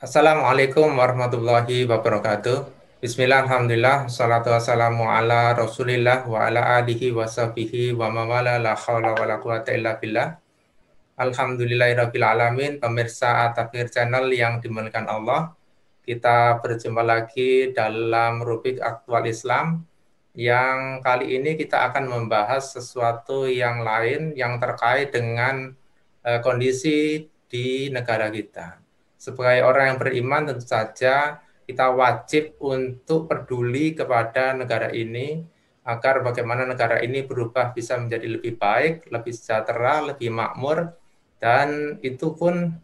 Assalamualaikum warahmatullahi wabarakatuh. Bismillah, alhamdulillah, salatu wassalamu ala rasulillah wa ala alihi wa sahbihi wa mawala la hawla wa la quwata illa billah. Alhamdulillahirabbil alamin, pemirsa At-Tafsir Channel yang dimuliakan Allah. Kita berjumpa lagi dalam rubrik Aktual Islam yang kali ini kita akan membahas sesuatu yang lain yang terkait dengan kondisi di negara kita. Sebagai orang yang beriman, tentu saja kita wajib untuk peduli kepada negara ini agar bagaimana negara ini berubah bisa menjadi lebih baik, lebih sejahtera, lebih makmur, dan itu pun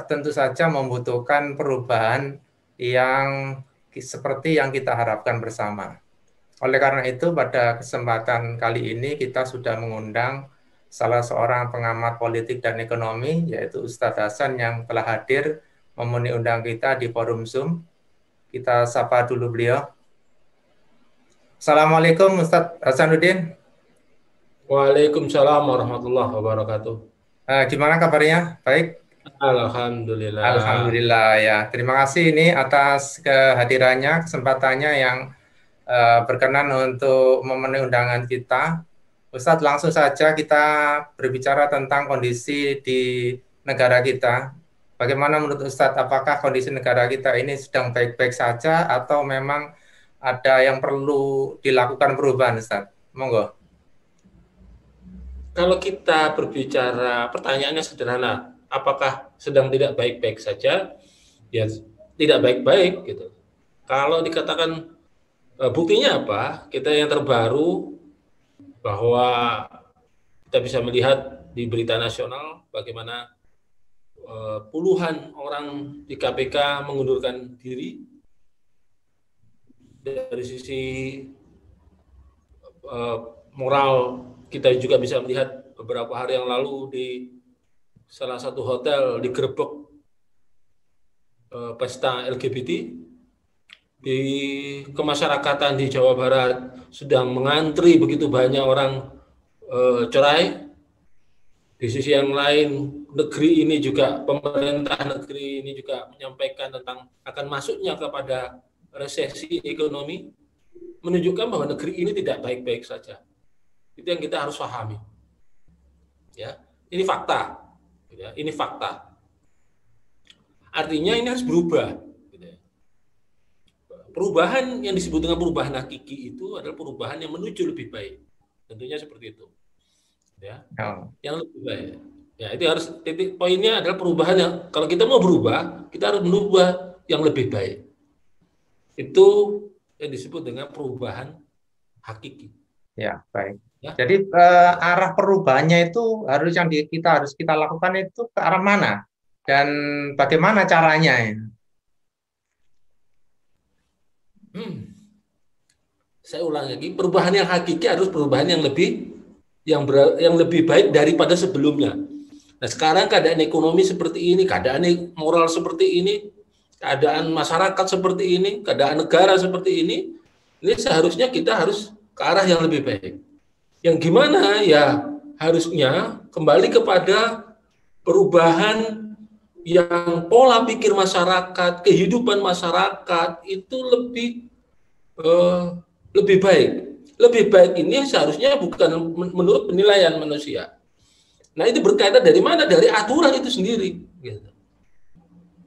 tentu saja membutuhkan perubahan yang seperti yang kita harapkan bersama. Oleh karena itu, pada kesempatan kali ini kita sudah mengundang salah seorang pengamat politik dan ekonomi, yaitu Ustadz Hasan yang telah hadir memenuhi undang kita di forum Zoom. Kita sapa dulu beliau. Assalamualaikum Ustadz Hasanuddin. Waalaikumsalam warahmatullahi wabarakatuh. Gimana kabarnya? Baik? Alhamdulillah. Alhamdulillah ya. Terima kasih ini atas kehadirannya, kesempatannya yang berkenan untuk memenuhi undangan kita. Ustadz, langsung saja kita berbicara tentang kondisi di negara kita. Bagaimana menurut Ustadz, apakah kondisi negara kita ini sedang baik-baik saja atau memang ada yang perlu dilakukan perubahan, Ustadz? Monggo. Kalau kita berbicara, pertanyaannya sederhana, apakah sedang tidak baik-baik saja? Ya, tidak baik-baik gitu. Kalau dikatakan buktinya apa? Kita yang terbaru bahwa kita bisa melihat di berita nasional bagaimana puluhan orang di KPK mengundurkan diri. Dari sisi moral, kita juga bisa melihat beberapa hari yang lalu di salah satu hotel digerebek pesta LGBT. Di kemasyarakatan di Jawa Barat sedang mengantri begitu banyak orang cerai. Di sisi yang lain, negeri ini juga, pemerintah negeri ini juga menyampaikan tentang akan masuknya kepada resesi ekonomi, menunjukkan bahwa negeri ini tidak baik-baik saja. Itu yang kita harus pahami. Ya, ini fakta. Ya, ini fakta. Artinya ini harus berubah. Perubahan yang disebut dengan perubahan hakiki itu adalah perubahan yang menuju lebih baik. Tentunya seperti itu. Ya, yang lebih baik. Ya, itu harus titik poinnya adalah perubahan yang kalau kita mau berubah, kita harus merubah yang lebih baik. Itu yang disebut dengan perubahan hakiki. Ya, baik. Ya. Jadi arah perubahannya itu harus kita lakukan itu ke arah mana dan bagaimana caranya ya? Saya ulang lagi, perubahan yang hakiki harus perubahan yang lebih baik daripada sebelumnya. Nah, sekarang keadaan ekonomi seperti ini, keadaan moral seperti ini, keadaan masyarakat seperti ini, keadaan negara seperti ini seharusnya kita harus ke arah yang lebih baik. Yang gimana ya harusnya kembali kepada perubahan yang pola pikir masyarakat, kehidupan masyarakat itu lebih baik. Lebih baik ini seharusnya bukan menurut penilaian manusia. Nah, itu berkaitan dari mana? Dari aturan itu sendiri. Gitu.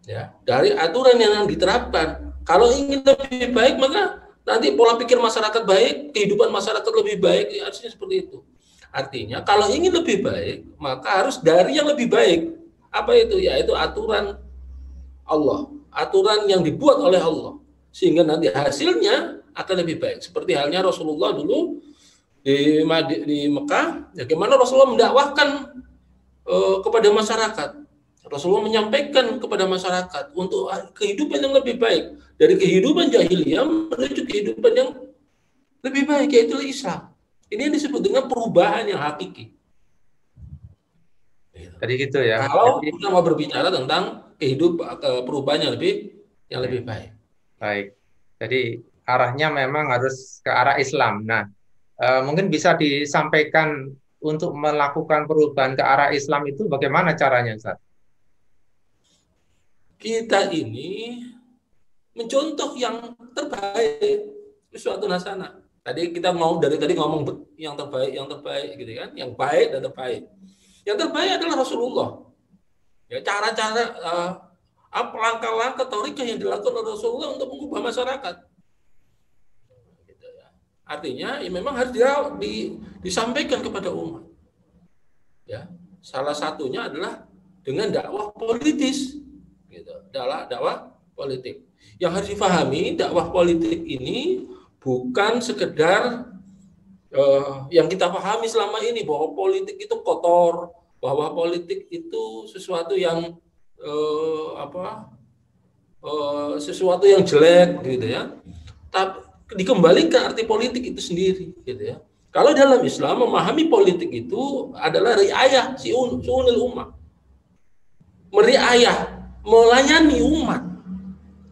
Ya, dari aturan yang diterapkan. Kalau ingin lebih baik, maka nanti pola pikir masyarakat baik, kehidupan masyarakat lebih baik, ya harusnya seperti itu. Artinya, kalau ingin lebih baik, maka harus dari yang lebih baik. Apa itu? Yaitu aturan Allah. Aturan yang dibuat oleh Allah. Sehingga nanti hasilnya akan lebih baik. Seperti halnya Rasulullah dulu di Mekah, bagaimana Rasulullah mendakwahkan kepada masyarakat. Rasulullah menyampaikan kepada masyarakat untuk kehidupan yang lebih baik. Dari kehidupan jahiliyah menuju kehidupan yang lebih baik, yaitu Islam. Ini yang disebut dengan perubahan yang hakiki. Jadi gitu ya. Kalau kita mau berbicara tentang perubahan yang lebih baik. Baik. Jadi arahnya memang harus ke arah Islam. Nah, mungkin bisa disampaikan untuk melakukan perubahan ke arah Islam itu bagaimana caranya, Ustaz? kita ini mencontoh yang terbaik, suatu hasanah. Tadi kita dari tadi ngomong yang terbaik gitu kan, yang baik dan terbaik. Yang terbaik adalah Rasulullah. Ya, cara-cara langkah-langkah taurikah yang dilakukan oleh Rasulullah untuk mengubah masyarakat. Gitu ya. Artinya ya memang harus disampaikan kepada umat. Ya, salah satunya adalah dengan dakwah politis. Gitu. Dakwah politik. Yang harus difahami, dakwah politik ini bukan sekedar yang kita pahami selama ini bahwa politik itu kotor, bahwa politik itu sesuatu yang sesuatu yang jelek, gitu ya. Tapi dikembalikan arti politik itu sendiri, gitu ya. Kalau dalam Islam memahami politik itu adalah riayah su'unil ummah, meriayah, melayani umat,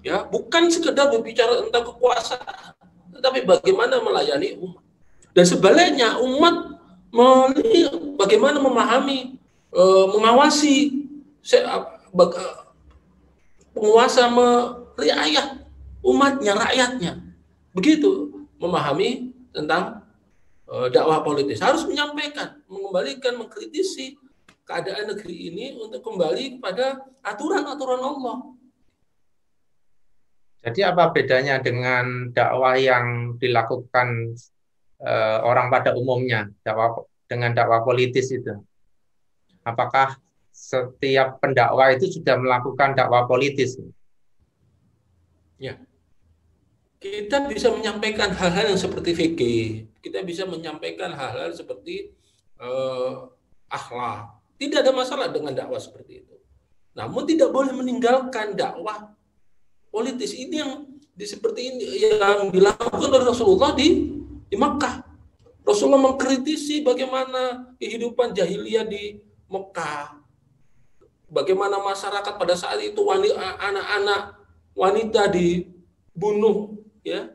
ya, bukan sekedar berbicara tentang kekuasaan, tetapi bagaimana melayani umat. Dan sebaliknya umat bagaimana memahami, mengawasi penguasa meriayah umatnya, rakyatnya. Begitu memahami tentang dakwah politis. Harus menyampaikan, mengembalikan, mengkritisi keadaan negeri ini untuk kembali kepada aturan-aturan Allah. Jadi apa bedanya dengan dakwah yang dilakukan orang pada umumnya, dengan dakwah politis itu? Apakah setiap pendakwah itu sudah melakukan dakwah politis? Ya, kita bisa menyampaikan hal-hal yang seperti fikih, kita bisa menyampaikan hal-hal seperti akhlak. Tidak ada masalah dengan dakwah seperti itu. Namun tidak boleh meninggalkan dakwah politis. Ini yang seperti ini yang dilakukan oleh Rasulullah di Mekah. Rasulullah mengkritisi bagaimana kehidupan jahiliyah di Mekah. Bagaimana masyarakat pada saat itu anak-anak wanita dibunuh, ya.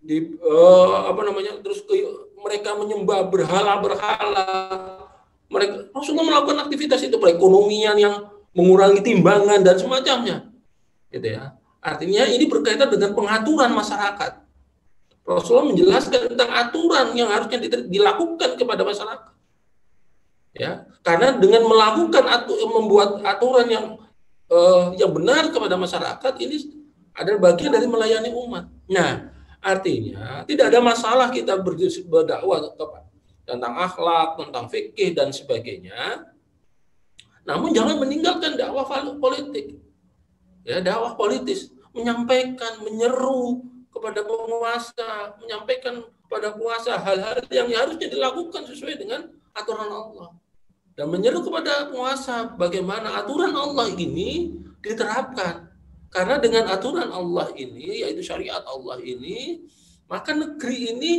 Terus mereka menyembah berhala-berhala. Rasulullah melakukan aktivitas itu, perekonomian yang mengurangi timbangan dan semacamnya, gitu ya. Artinya ini berkaitan dengan pengaturan masyarakat. Rasulullah menjelaskan tentang aturan yang harusnya dilakukan kepada masyarakat, ya. Karena dengan membuat aturan yang benar kepada masyarakat, ini adalah bagian dari melayani umat. Nah, artinya tidak ada masalah kita berdakwah tentang akhlak, tentang fikih dan sebagainya. Namun jangan meninggalkan dakwah politik. Ya, dakwah politis, menyampaikan, menyeru kepada penguasa, menyampaikan kepada penguasa hal-hal yang harusnya dilakukan sesuai dengan aturan Allah. Dan menyeru kepada penguasa bagaimana aturan Allah ini diterapkan. Karena dengan aturan Allah ini, yaitu syariat Allah ini, maka negeri ini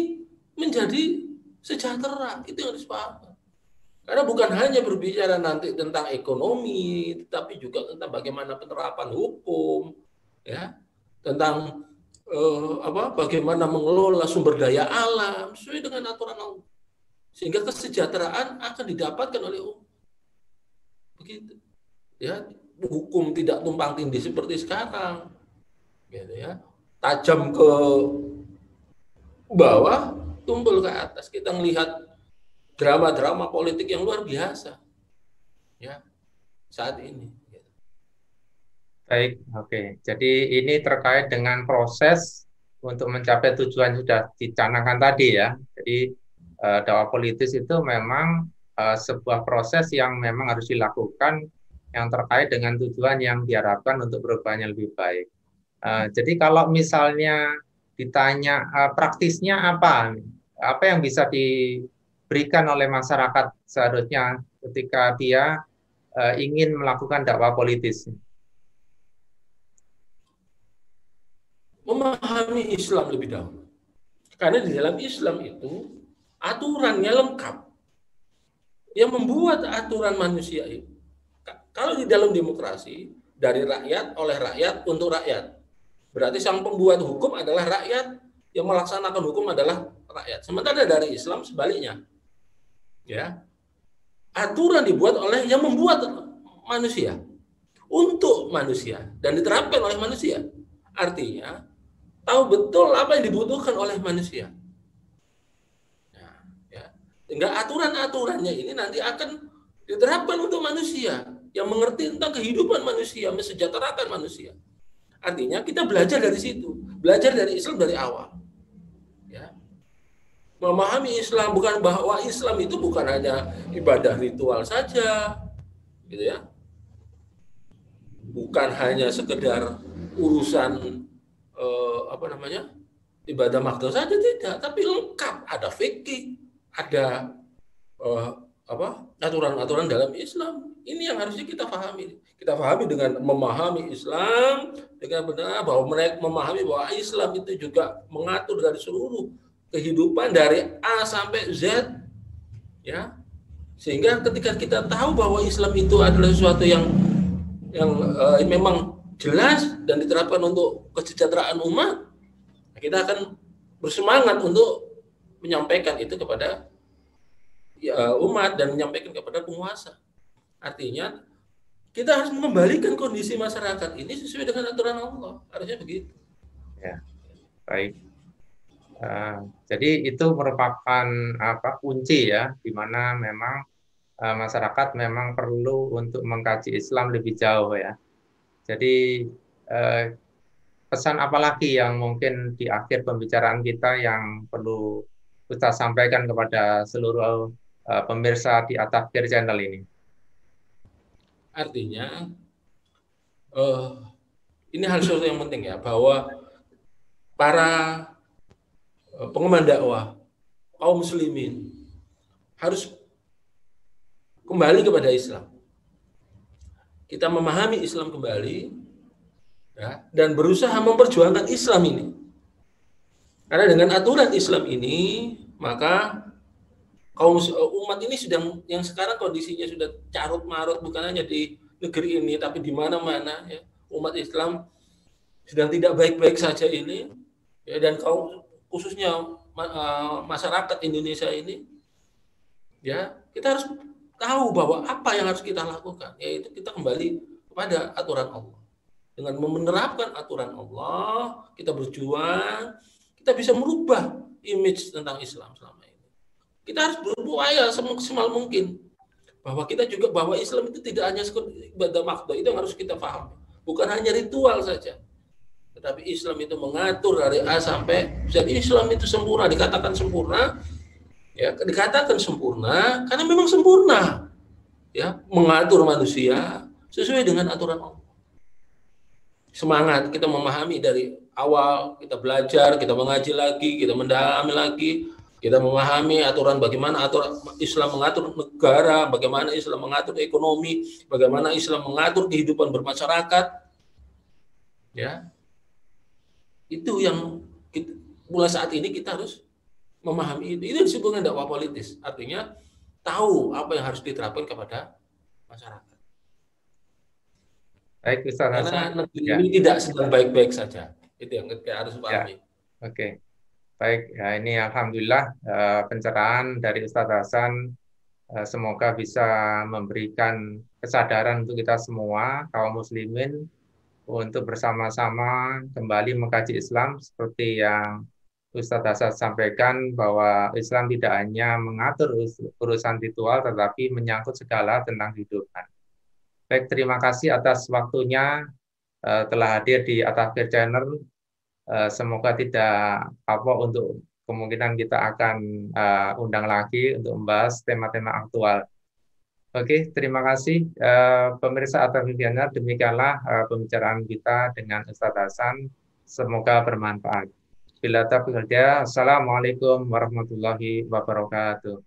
menjadi sejahtera. Itu yang harus dipahami. Karena bukan hanya berbicara nanti tentang ekonomi, tetapi juga tentang bagaimana penerapan hukum, ya, tentang bagaimana mengelola sumber daya alam sesuai dengan aturan Allah, sehingga kesejahteraan akan didapatkan oleh umat. Begitu, ya, hukum tidak tumpang tindih seperti sekarang, gitu ya, tajam ke bawah, tumpul ke atas. Kita melihat drama-drama politik yang luar biasa, ya, saat ini. Baik, oke. Jadi ini terkait dengan proses untuk mencapai tujuan sudah dicanangkan tadi, ya. Jadi dakwah politis itu memang sebuah proses yang memang harus dilakukan yang terkait dengan tujuan yang diharapkan untuk perubahannya lebih baik. Jadi kalau misalnya ditanya praktisnya apa yang bisa diberikan oleh masyarakat seharusnya ketika dia ingin melakukan dakwah politis? Memahami Islam lebih dahulu. Karena di dalam Islam itu aturannya lengkap. Yang membuat aturan manusia itu, kalau di dalam demokrasi, dari rakyat, oleh rakyat, untuk rakyat. Berarti sang pembuat hukum adalah rakyat, yang melaksanakan hukum adalah rakyat. Sementara dari Islam sebaliknya. Ya. Aturan dibuat oleh yang membuat manusia. untuk manusia dan diterapkan oleh manusia. Artinya tahu betul apa yang dibutuhkan oleh manusia. Nah, ya. Sehingga aturan-aturannya ini nanti akan diterapkan untuk manusia yang mengerti tentang kehidupan manusia, mensejahterakan manusia. Artinya kita belajar dari situ, belajar dari Islam dari awal. Ya. Memahami Islam, bukan bahwa Islam itu bukan hanya ibadah ritual saja, gitu ya. Bukan hanya sekedar urusan ibadah makdo saja, tidak, tapi lengkap, ada fikih, ada aturan-aturan dalam Islam. Ini yang harusnya kita pahami. Kita pahami dengan memahami Islam dengan benar, bahwa mereka memahami bahwa Islam itu juga mengatur dari seluruh kehidupan dari A sampai Z, ya. Sehingga ketika kita tahu bahwa Islam itu adalah sesuatu yang memang jelas dan diterapkan untuk kesejahteraan umat, kita akan bersemangat untuk menyampaikan itu kepada umat dan menyampaikan kepada penguasa. Artinya kita harus mengembalikan kondisi masyarakat ini sesuai dengan aturan Allah. Harusnya begitu. Ya, baik. Jadi itu merupakan kunci ya, di mana memang masyarakat memang perlu untuk mengkaji Islam lebih jauh ya. Jadi pesan apa lagi yang mungkin di akhir pembicaraan kita yang perlu kita sampaikan kepada seluruh pemirsa di At-Tafkir Channel ini? Artinya ini hal sesuatu yang penting ya, bahwa para pengemban dakwah kaum muslimin harus kembali kepada Islam. Kita memahami Islam kembali, ya, dan berusaha memperjuangkan Islam ini. Karena dengan aturan Islam ini, maka kaum umat ini yang sekarang kondisinya sudah carut marut, bukan hanya di negeri ini tapi di mana-mana, ya, umat Islam sedang tidak baik-baik saja ini, ya, dan khususnya masyarakat Indonesia ini, ya, kita harus tahu bahwa apa yang harus kita lakukan, yaitu kita kembali kepada aturan Allah. Dengan menerapkan aturan Allah, kita berjuang, kita bisa merubah image tentang Islam selama ini. Kita harus berupaya semaksimal mungkin bahwa kita juga bahwa Islam itu tidak hanya ibadah makdo, itu yang harus kita paham. Bukan hanya ritual saja, tetapi Islam itu mengatur dari A sampai Z. Islam itu sempurna, dikatakan sempurna, ya, dikatakan sempurna karena memang sempurna, ya, mengatur manusia sesuai dengan aturan Allah. Semangat kita memahami dari awal, kita belajar, kita mengaji lagi, kita mendalami lagi. Kita memahami aturan, bagaimana aturan Islam mengatur negara, bagaimana Islam mengatur ekonomi, bagaimana Islam mengatur kehidupan bermasyarakat. Ya, itu yang mulai saat ini kita harus memahami itu. Itu disebut dengan dakwah politis. Artinya tahu apa yang harus diterapkan kepada masyarakat. Baik, Ustaz Hasan. Karena negeri ini tidak sedang baik-baik saja. Itu yang kita harus pahami. Oke. Baik, ya, ini alhamdulillah pencerahan dari Ustaz Hasan semoga bisa memberikan kesadaran untuk kita semua kaum muslimin untuk bersama-sama kembali mengkaji Islam seperti yang Ustaz Hasan sampaikan, bahwa Islam tidak hanya mengatur urusan ritual tetapi menyangkut segala tentang kehidupan. Baik, terima kasih atas waktunya telah hadir di At-Tafkir Channel. Semoga tidak untuk kemungkinan kita akan undang lagi untuk membahas tema-tema aktual. Oke, terima kasih pemirsa At-Tafkir Channel. Demikianlah pembicaraan kita dengan Ustaz Hasan. Semoga bermanfaat. Bila taufiq hidayah. Assalamualaikum warahmatullahi wabarakatuh.